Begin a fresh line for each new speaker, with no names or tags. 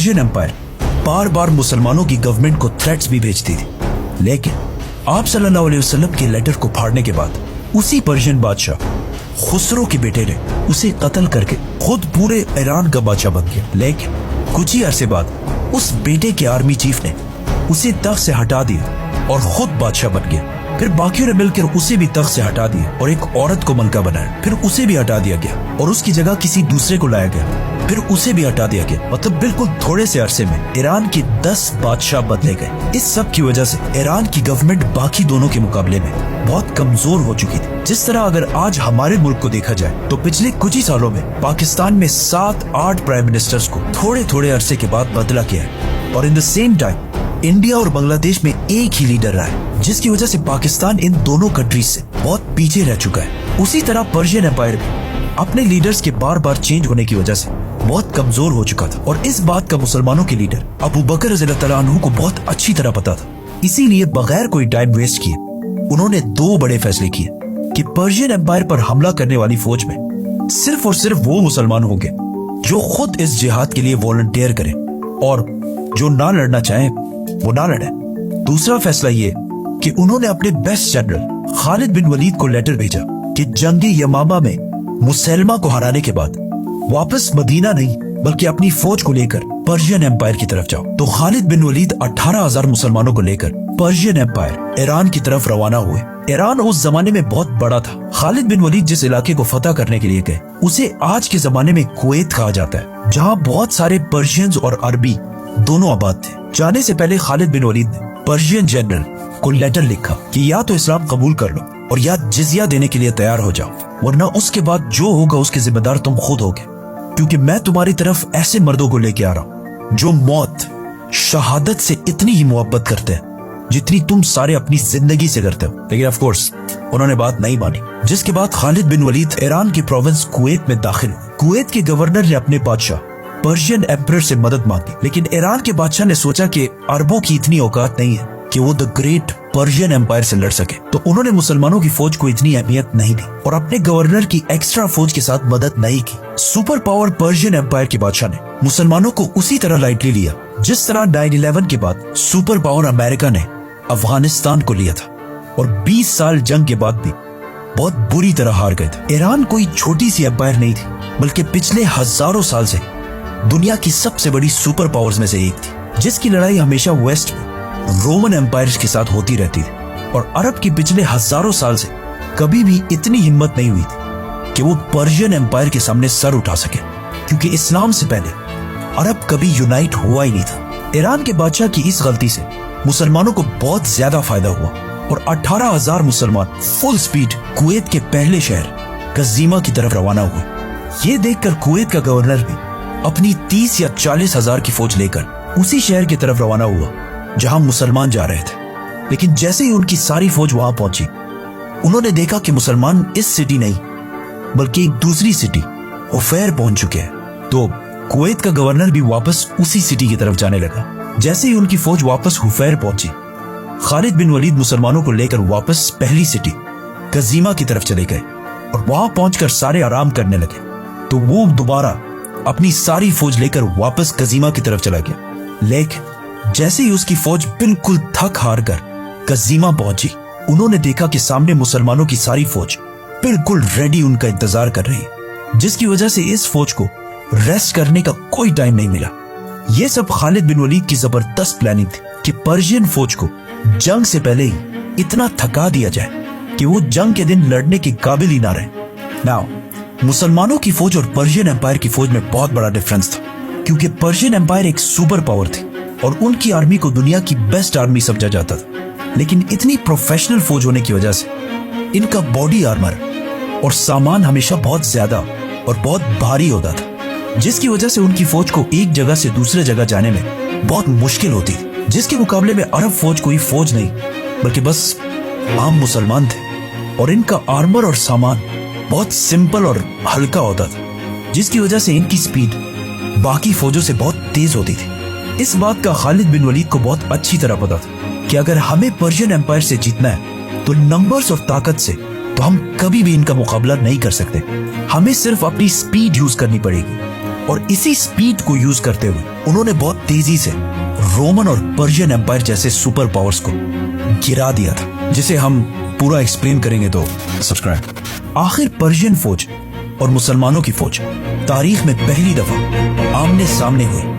Persian empire बार बार मुसलमानों की government को थ्रेट्स भी भेजती थी, लेकिन आप सल्लल्लाहु अलैहि वसल्लम के लेटर को फाड़ने के बाद उसी पर्शियन बादशाह खुसरो के बेटे ने उसे कत्ल करके खुद पूरे ईरान का बादशाह बन गया। लेकिन कुछ ही अरसे बाद उस बेटे के आर्मी चीफ ने उसे तख्त से हटा दिया और खुद बादशाह बन गया। फिर बाकियों ने मिलकर उसे भी तख्त से हटा दिया और एक औरत को मलका बनाया। फिर उसे भी हटा दिया गया और उसकी जगह किसी दूसरे को लाया गया। फिर उसे भी हटा दिया गया। मतलब बिल्कुल थोड़े से अरसे में ईरान के 10 बादशाह बदले गए। इस सब की वजह से ईरान की गवर्नमेंट बाकी दोनों के मुकाबले में बहुत कमजोर हो चुकी थी। जिस तरह अगर आज हमारे मुल्क को देखा जाए तो पिछले कुछ ही सालों में पाकिस्तान में 7-8 प्राइम मिनिस्टर्स को थोड़े थोड़े अरसे के बाद बदला गया है और in the same time India और बांग्लादेश में एक ही लीडर रहा है, जिसकी वजह से पाकिस्तान इन दोनों कंट्रीज से बहुत पीछे रह चुका है। उसी तरह पर्शियन एम्पायर भी अपने लीडर्स के बार बार चेंज होने की वजह से बहुत कमजोर हो चुका था और इस बात का मुसलमानों के लीडर अबू बकर रज़ियल्लाहु तआला अन्हु को बहुत अच्छी तरह पता था। इसीलिए बगैर कोई टाइम वेस्ट किए उन्होंने 2 बड़े फैसले किए कि पर्शियन एम्पायर पर हमला करने वाली फौज में सिर्फ और सिर्फ वो मुसलमान होंगे जो खुद इस जिहाद के लिए वॉलंटियर करें और जो ना लड़ना चाहें वो ना लड़े। दूसरा फैसला ये कि उन्होंने अपने बेस्ट जनरल खालिद बिन वलीद को लेटर भेजा कि जंगे यमामा में मुसलमा को हराने के बाद वापस मदीना नहीं बल्कि अपनी फौज को लेकर पर्शियन एम्पायर की तरफ जाओ। तो खालिद बिन वलीद 18,000 मुसलमानों को लेकर पर्शियन एम्पायर ईरान की तरफ रवाना हुए। ईरान उस जमाने में बहुत बड़ा था। खालिद बिन वलीद जिस इलाके को फतह करने के लिए गए उसे आज के जमाने में कुवैत कहा जाता है, जहाँ बहुत सारे पर्शियंस और अरबी दोनों आबाद थे। जाने से पहले खालिद बिन वलीद ने पर्शियन जनरल को लेटर लिखा कि या तो इस्लाम कबूल कर लो और या जिजिया देने के लिए तैयार हो जाओ, वरना उसके बाद जो होगा उसके जिम्मेदार तुम खुद होगे, क्योंकि मैं तुम्हारी तरफ ऐसे मर्दों को लेके आ रहा हूँ जो मौत शहादत से इतनी ही मोहब्बत करते हैं जितनी तुम सारे अपनी जिंदगी से करते हो। लेकिन ऑफ कोर्स उन्होंने बात नहीं मानी, जिसके बाद खालिद बिन वलीद ईरान की प्रोविंस कुवैत में दाखिल हुए। कुवैत के गवर्नर ने अपने बादशाह पर्शियन एम्परर से मदद मांगी, लेकिन ईरान के बादशाह ने सोचा कि अरबों की इतनी औकात नहीं है कि वो द ग्रेट पर्शियन एम्पायर से लड़ सके, तो उन्होंने मुसलमानों की फौज को इतनी अहमियत नहीं दी और अपने गवर्नर की एक्स्ट्रा फौज के साथ मदद नहीं की। सुपर पावर पर्शियन एम्पायर के बादशाह ने मुसलमानों को उसी तरह लाइटली लिया जिस तरह 9/11 के बाद सुपर पावर अमेरिका ने अफगानिस्तान को लिया था और 20 साल जंग के बाद भी बहुत बुरी तरह हार गए थे। ईरान कोई छोटी सी एम्पायर नहीं थी, बल्कि पिछले हजारों साल से दुनिया की सबसे बड़ी सुपर पावर्स में से एक थी, जिसकी लड़ाई हमेशा वेस्ट में रोमन एम्पायर्स के साथ होती रहती थी और अरब की पिछले हजारों साल से कभी भी इतनी हिम्मत नहीं हुई थी कि वो पर्शियन एम्पायर के सामने सर उठा सके, क्योंकि इस्लाम से पहले अरब कभी यूनाइट हुआ ही नहीं था। ईरान के बादशाह की इस गलती से मुसलमानों को बहुत ज्यादा फायदा हुआ और 18,000 मुसलमान फुल स्पीड कुवैत के पहले शहर कज़ीमा की तरफ रवाना हुए। ये देखकर कुवैत का गवर्नर भी अपनी 30 या 40 हजार की फौज लेकर उसी शहर की तरफ रवाना हुआ जहां मुसलमान जा रहे थे। लेकिन जैसे ही उनकी सारी फौज वहां पहुंची, उन्होंने देखा कि मुसलमान इस सिटी नहीं बल्कि एक दूसरी सिटी हुफैर पहुंच चुके हैं। तो कुवैत का गवर्नर भी वापस उसी सिटी की तरफ जाने लगा। जैसे ही उनकी फौज वापस हुफैर पहुंची, खालिद बिन वलीद मुसलमानों को लेकर वापस पहली सिटी कज़ीमा की तरफ चले गए और वहां पहुंचकर सारे आराम करने लगे। तो वो दोबारा अपनी सारी फौज लेकर वापस कज़ीमा की तरफ चला गया। लेकिन जैसे ही उसकी फौज बिल्कुल थक हार कर कज़ीमा पहुंची, उन्होंने देखा कि सामने मुसलमानों की सारी फौज बिल्कुल रेडी उनका इंतजार कर रही है, जिसकी वजह से इस फौज को रेस्ट करने का कोई टाइम नहीं मिला। यह सब खालिद बिन वलीद की जबरदस्त प्लानिंग थी कि पर्शियन फौज को जंग से पहले ही इतना थका दिया जाए कि वो जंग के दिन लड़ने के काबिल ही ना रहे। नाउ मुसलमानों की फौज और पर्शियन एम्पायर की फौज में बहुत बड़ा डिफरेंस था, क्योंकि पर्शियन एम्पायर एक सुपर पावर थी और उनकी आर्मी को दुनिया की बेस्ट आर्मी समझा जाता था। लेकिन इतनी प्रोफेशनल फौज होने की वजह से इनका बॉडी आर्मर और सामान हमेशा बहुत ज्यादा और बहुत भारी होता था, जिसकी वजह से उनकी फौज को एक जगह से दूसरे जगह जाने में बहुत मुश्किल होती थी। जिसके मुकाबले में अरब फौज कोई फौज नहीं बल्कि बस आम मुसलमान थे और इनका आर्मर और सामान बहुत सिंपल और हल्का होता था, जिसकी वजह से इनकी स्पीड बाकी फौजों से बहुत तेज होती थी। इस बात का खालिद बिन वलीद को बहुत अच्छी तरह पता था कि अगर हमें पर्शियन एम्पायर से जीतना है तो नंबर्स और ताकत से तो हम कभी भी इनका मुकाबला नहीं कर सकते। हमें सिर्फ अपनी स्पीड यूज करनी पड़ेगी اور اسی سپیڈ کو یوز کرتے ہوئے انہوں نے بہت تیزی سے رومن اور پرشین ایمپائر جیسے سپر پاورز کو گرا دیا تھا، جسے ہم پورا ایکسپلین کریں گے تو سبسکرائب۔ آخر پرشین فوج اور مسلمانوں کی فوج تاریخ میں پہلی دفعہ آمنے سامنے ہوئی